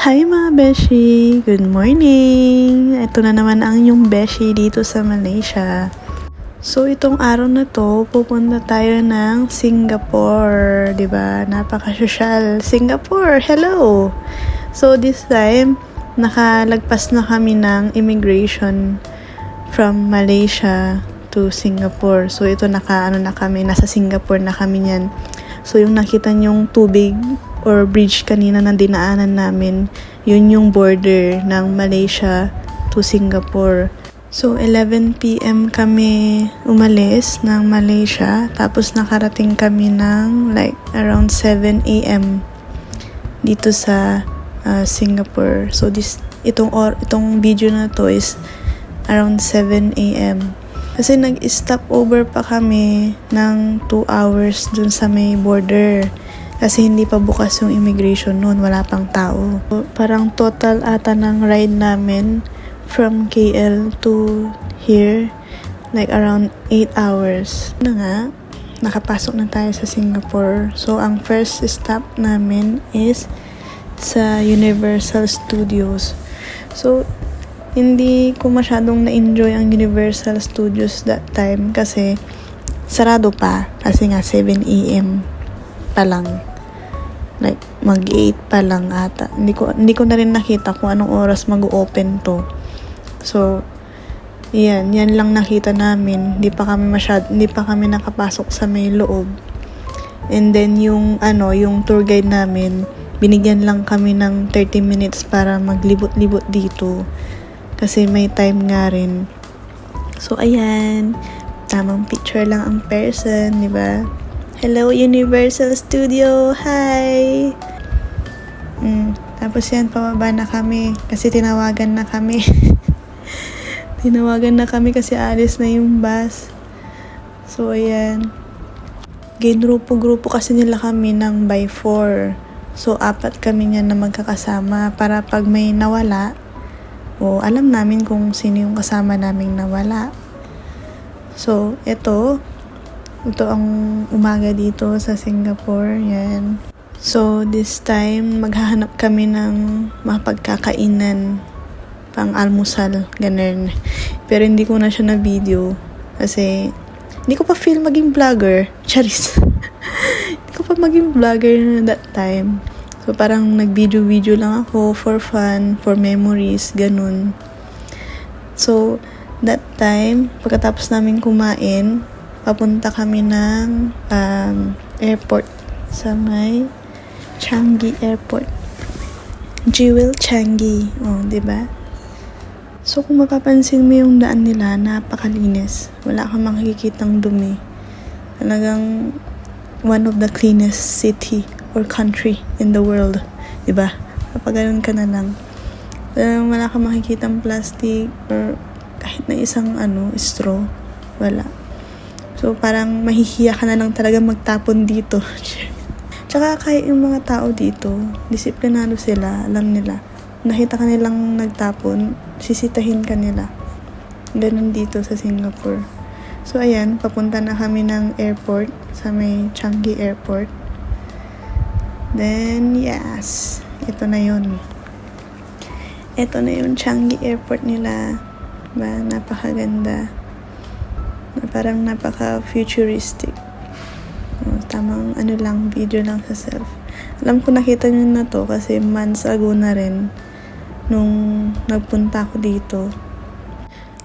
Hi mga beshi! Good morning! Ito na naman ang inyong beshi dito sa Malaysia. So itong araw na to, pupunta tayo ng Singapore, 'di ba? Napaka-social. Singapore, hello! So this time, nakalagpas na kami ng immigration from Malaysia to Singapore. So ito na kami, nasa Singapore na kami niyan. So yung nakita nyong tubig or bridge kanina na dinaanan namin, yun yung border ng Malaysia to Singapore. So 11 PM kami umalis ng Malaysia, tapos nakarating kami ng like around 7 AM dito sa Singapore. So itong video na to is around 7 AM. Kasi nag-stop over pa kami ng 2 hours dun sa may border. Kasi hindi pa bukas yung immigration noon, wala pang tao. So, parang total ata ng ride namin from KL to here, like around 8 hours. Na nga, nakapasok na tayo sa Singapore. So, ang first stop namin is sa Universal Studios. So, hindi ko masyadong na-enjoy ang Universal Studios that time kasi sarado pa. Kasi nga 7 AM pa lang. Like, mag-8 pa lang ata. Hindi ko na rin nakita kung anong oras mag-open to. So, yan lang nakita namin. Hindi pa kami nakapasok sa may loob. And then, yung tour guide namin, binigyan lang kami ng 30 minutes para maglibot-libot dito. Kasi may time nga rin. So, ayan. Tamang picture lang ang person, di ba? Hello, Universal Studio! Hi! Tapos yan, pababa na kami. Kasi tinawagan na kami. Tinawagan na kami kasi alis na yung bus. So, ayan. Ginrupo-grupo kasi nila kami ng by 4. So, 4 kami niyan na magkakasama para pag may nawala, alam namin kung sino yung kasama naming nawala. So, ito ang umaga dito sa Singapore. Yan. So, this time, maghahanap kami ng mapagkakainan pang almusal. Ganun. Pero hindi ko na siya na video. Kasi, hindi ko pa feel maging vlogger. Charis. Hindi ko pa maging vlogger na that time. So, parang nag-video lang ako for fun, for memories, ganun. So, that time, pagkatapos namin kumain, papunta kami ng airport sa may Changi Airport. Jewel Changi. Diba? So, kung mapapansin mo yung daan nila, napakalinis. Wala kang makikitang dumi. Talagang one of the cleanest city or country in the world. Diba? Kapag ganun ka na lang. Wala kang makikitang plastic or kahit na isang straw. Wala. So, parang mahihiya ka na lang talaga magtapon dito. Tsaka kahit yung mga tao dito, disiplinado sila, alam nila. Nakita ka nilang nagtapon, sisitahin ka nila. Ganun dito sa Singapore. So, ayan, papunta na kami ng airport, sa may Changi Airport. Then, yes, ito na yun. Ito na yung Changi Airport nila. Diba? Napakaganda. Parang napaka-futuristic. Tamang video lang sa self. Alam ko nakita nyo na to kasi months ago na rin nung nagpunta ako dito.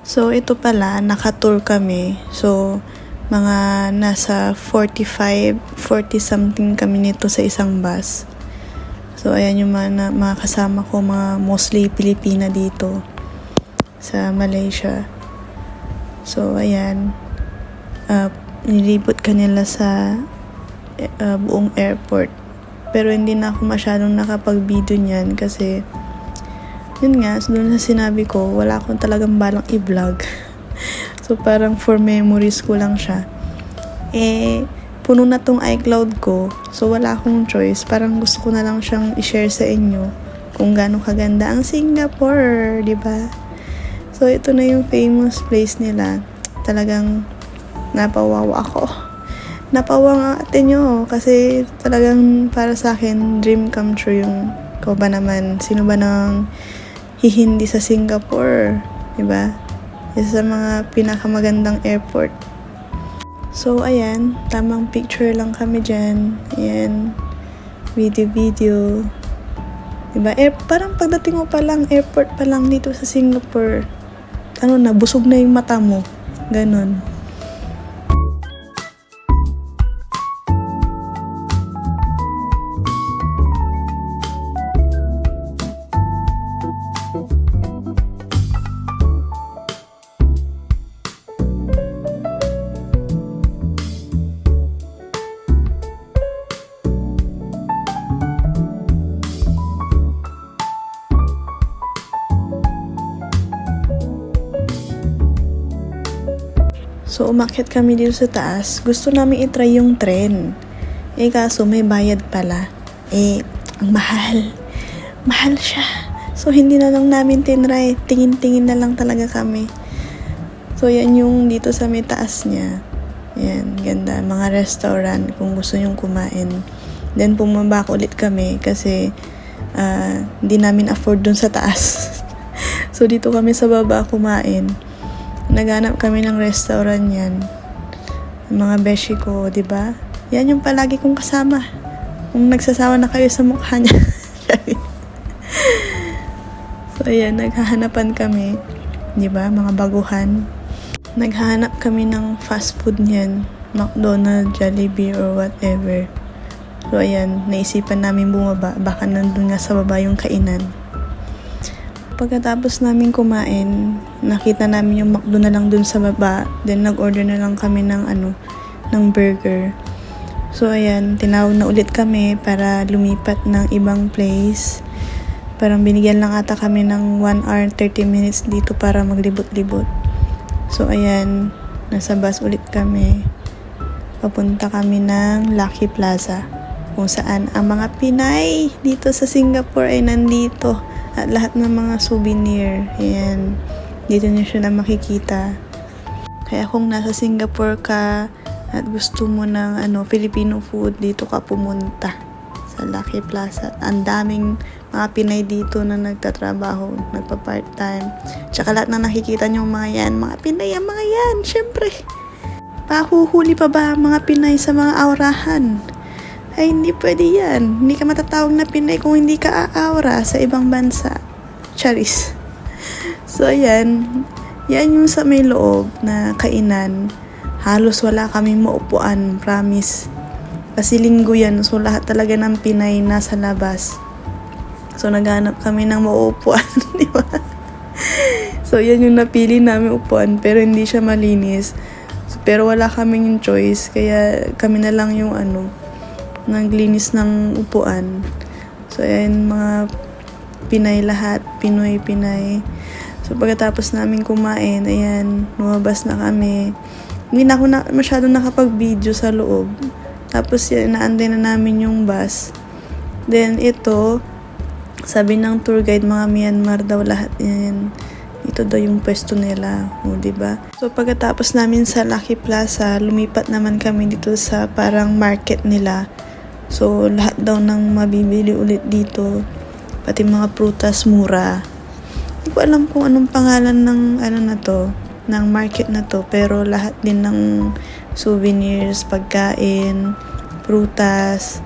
So, ito pala, naka-tour kami. So, mga nasa 40 something kami nito sa isang bus. So, ayan yung mga kasama ko, mga mostly Pilipina dito sa Malaysia. So, ayan. Nilibot ka nila sa buong airport. Pero hindi na ako masyadong nakapag-video niyan kasi yun nga, doon sa sinabi ko, wala akong talagang balang i-vlog. So, parang for memories ko lang siya. Puno na tong iCloud ko. So, wala akong choice. Parang gusto ko na lang siyang i-share sa inyo kung gaano kaganda ang Singapore, di ba? So, ito na yung famous place nila. Talagang napawawa ako. Napawa nga ate nyo kasi talagang para sa akin dream come true yung Ikaw ba naman, sino ba nang hihindi sa Singapore? Diba? Isa sa mga pinakamagandang airport. So, ayan. Tamang picture lang kami dyan. Ayan. Video. Diba? Parang pagdating mo pa lang, airport pa lang dito sa Singapore. Busog na yung mata mo. Ganon. So, umakyat kami dito sa taas. Gusto namin itry yung tren. Kaso may bayad pala. Ang mahal. Mahal siya. So, hindi na lang namin tinry. Tingin-tingin na lang talaga kami. So, yan yung dito sa may taas niya. Yan, ganda. Mga restaurant kung gusto nyong kumain. Then, pumabak ulit kami kasi hindi namin afford dun sa taas. So, dito kami sa baba kumain. Naghanap kami ng restaurant yan. Mga beshi ko, di ba? Yan yung palagi kong kasama. Kung nagsasawa na kayo sa mukha niya. So, ayan, naghahanapan kami. Di ba? Mga baguhan. Naghahanap kami ng fast food niyan. McDonald's, Jollibee, or whatever. So, ayan, naisipan namin bumaba. Baka nandun nga sa baba yung kainan. Pagkatapos namin kumain, nakita namin yung McDo na lang dun sa baba. Then, nag-order na lang kami ng burger. So, ayan, tinawag na ulit kami para lumipat ng ibang place. Parang binigyan lang ata kami ng 1 hour 30 minutes dito para maglibot-libot. So, ayan, nasa bus ulit kami. Papunta kami ng Lucky Plaza, kung saan ang mga Pinay dito sa Singapore ay nandito. At lahat ng mga souvenir, ayan, dito nyo siya na makikita. Kaya kung nasa Singapore ka at gusto mo ng Filipino food, dito ka pumunta sa Lucky Plaza. Ang daming mga Pinay dito na nagtatrabaho, nagpa-part-time. Tsaka lahat na nakikita nyo mga yan, mga Pinay ang mga yan, syempre. Pahuhuli pa ba mga Pinay sa mga aurahan? Ay, hindi pwede yan. Hindi ka matatawag na Pinay kung hindi ka aawra sa ibang bansa. Charis. So, ayan. Yan yung sa may loob na kainan. Halos wala kaming maupuan. Promise. Kasi linggo yan. So, lahat talaga ng Pinay nasa labas. So, naghanap kami ng maupuan. Di ba? So, yan yung napili namin upuan. Pero hindi siya malinis. Pero wala kaming choice. Kaya kami na lang yung naglinis ng upuan. So, ayan, mga Pinay lahat. Pinoy, Pinay. So, pagkatapos namin kumain, ayan, lumabas na kami. Hindi na ako masyadong nakapag-video sa loob. Tapos, yan, naantay na namin yung bus. Then, ito, sabi ng tour guide, mga Myanmar daw lahat yan. Ito daw yung pwesto nila. O, diba? So, pagkatapos namin sa Lucky Plaza, lumipat naman kami dito sa parang market nila. So, lahat daw ng mabibili ulit dito. Pati mga prutas mura. Hindi ko alam kung anong pangalan ng ng market na to. Pero lahat din ng souvenirs, pagkain, prutas.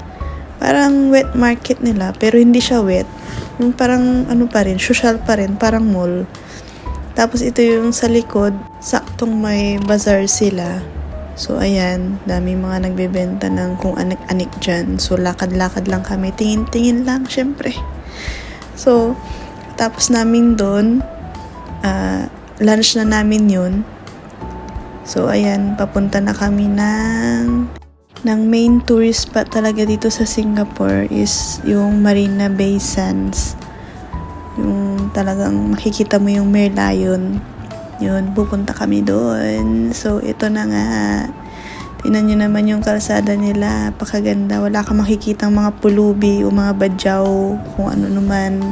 Parang wet market nila. Pero hindi siya wet. Yung parang pa rin, social pa rin. Parang mall. Tapos ito yung sa likod. Saktong may bazaar sila. So, ayan, dami mga nagbebenta ng kung anik-anik dyan. So, lakad-lakad lang kami. Tingin-tingin lang, syempre. So, tapos namin doon, lunch na namin yun. So, ayan, papunta na kami ng main tourist spot talaga dito sa Singapore is yung Marina Bay Sands. Yung talagang makikita mo yung Merlion. Yun, pupunta kami doon. So, ito na nga. Tingnan nyo naman yung kalsada nila. Pakaganda. Wala kang makikitang mga pulubi o mga badyaw. Kung ano naman.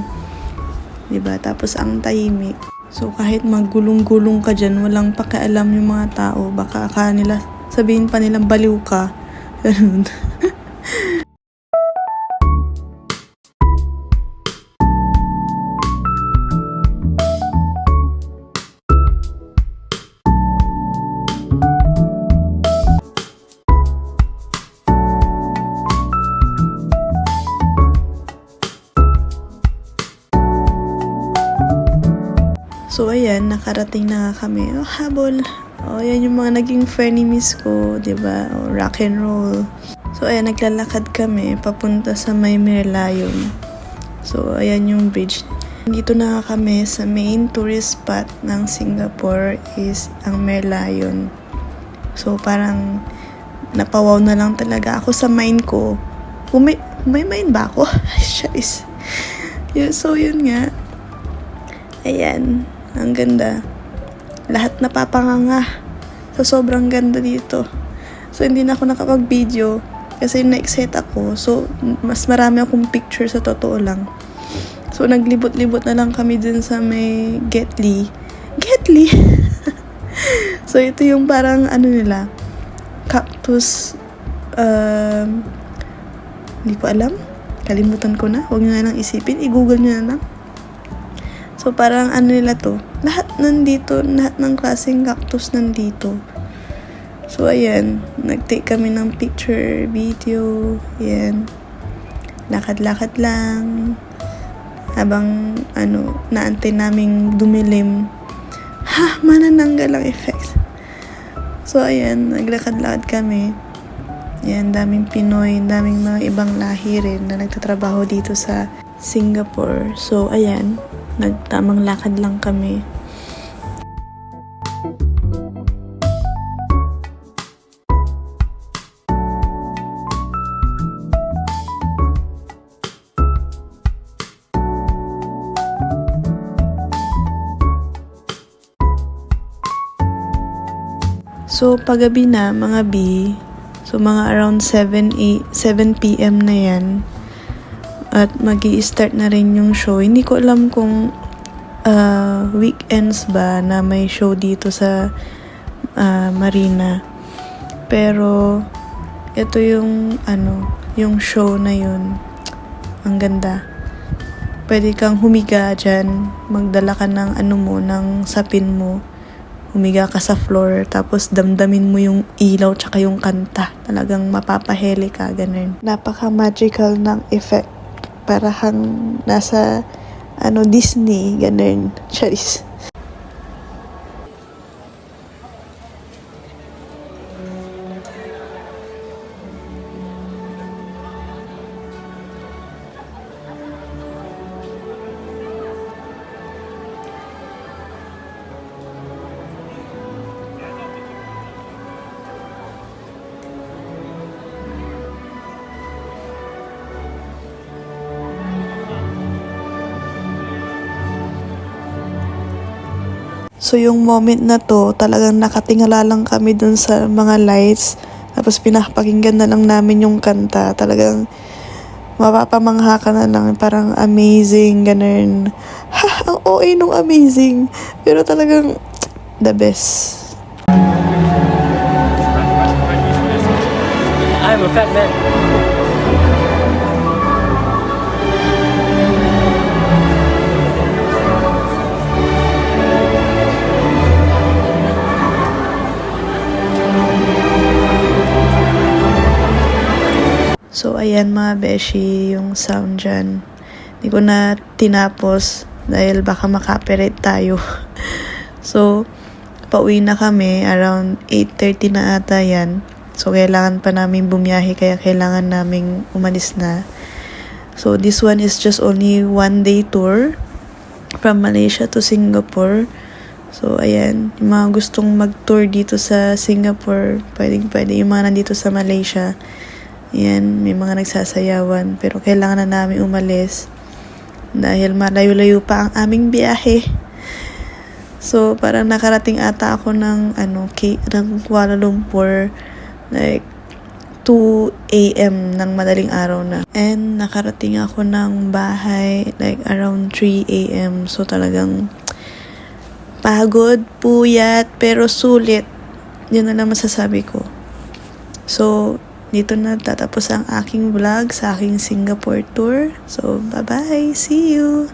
Diba? Tapos, ang tahimik. So, kahit maggulong-gulong ka dyan, walang pakialam yung mga tao. Baka nila, sabihin pa nilang baliw ka. Ganun. So, ayan, nakarating na nga kami. Oh, habol. Oh, yan yung mga naging frenemies ko, diba? Oh, rock and roll. So, ayan, naglalakad kami papunta sa may Merlion. So, ayan yung bridge. Dito na kami sa main tourist spot ng Singapore is ang Merlion. So, parang napawaw na lang talaga ako sa mind ko. May mind ba ako? Shucks. So, yun nga. Ayan. Ang ganda. Lahat napapanganga. So, sobrang ganda dito. So, hindi na ako nakapag-video kasi na-excite ako. So, mas marami akong picture sa totoo lang. So, naglibot-libot na lang kami dun sa may Getly. Getly! So, ito yung parang ano nila, cactus, hindi ko alam. Kalimutan ko na. Huwag nyo na lang isipin. I-google nyo na lang. So, parang ano nila to. Lahat nandito. Lahat ng klaseng cactus nandito. So, ayan. Nag-take kami ng picture, video. Ayan. Lakad-lakad lang. Habang, naantay naming dumilim. Manananggal ang effects. So, ayan. Naglakad-lakad kami. Ayan. Daming Pinoy. Daming mga ibang lahi rin na nagtatrabaho dito sa Singapore. So, ayan. Nagtamang lakad lang kami. So, paggabi na, mga B, so mga around 7 p.m. na yan. At magi-start na rin yung show. Hindi ko alam kung weekends ba na may show dito sa Marina. Pero, ito yung, yung show na yun. Ang ganda. Pwede kang humiga dyan. Magdala ka ng ng sapin mo. Humiga ka sa floor. Tapos, damdamin mo yung ilaw tsaka yung kanta. Talagang mapapaheli ka, ganun. Napaka-magical ng effect. Para hang nasa Disney, ganun. Charis. So, yung moment na to, talagang nakatingala lang kami dun sa mga lights. Tapos, pinapakinggan na lang namin yung kanta. Talagang, mapapamangha ka na lang. Parang amazing, ganun. Ang OA nung amazing. Pero talagang, the best. I'm a fat man. So, ayan mga beshi, yung sound dyan. Hindi ko na tinapos dahil baka makapirate tayo. So, pauwi na kami. Around 8:30 na ata yan. So, kailangan pa namin bumiyahe kaya kailangan namin umalis na. So, this one is just only 1-day tour from Malaysia to Singapore. So, ayan. Yung mga gustong mag-tour dito sa Singapore, pwede yung mga nandito sa Malaysia. Ayan, may mga nagsasayawan. Pero kailangan na namin umalis. Dahil malayo-layo pa ang aming biyahe. So, parang nakarating ata ako ng Kuala Lumpur. Like, 2 a.m. ng madaling araw na. And nakarating ako ng bahay like around 3 a.m. So, talagang pagod, puyat, pero sulit. Yun na lang masasabi ko. So, dito na tatapos ang aking vlog sa aking Singapore tour. So, bye-bye. See you!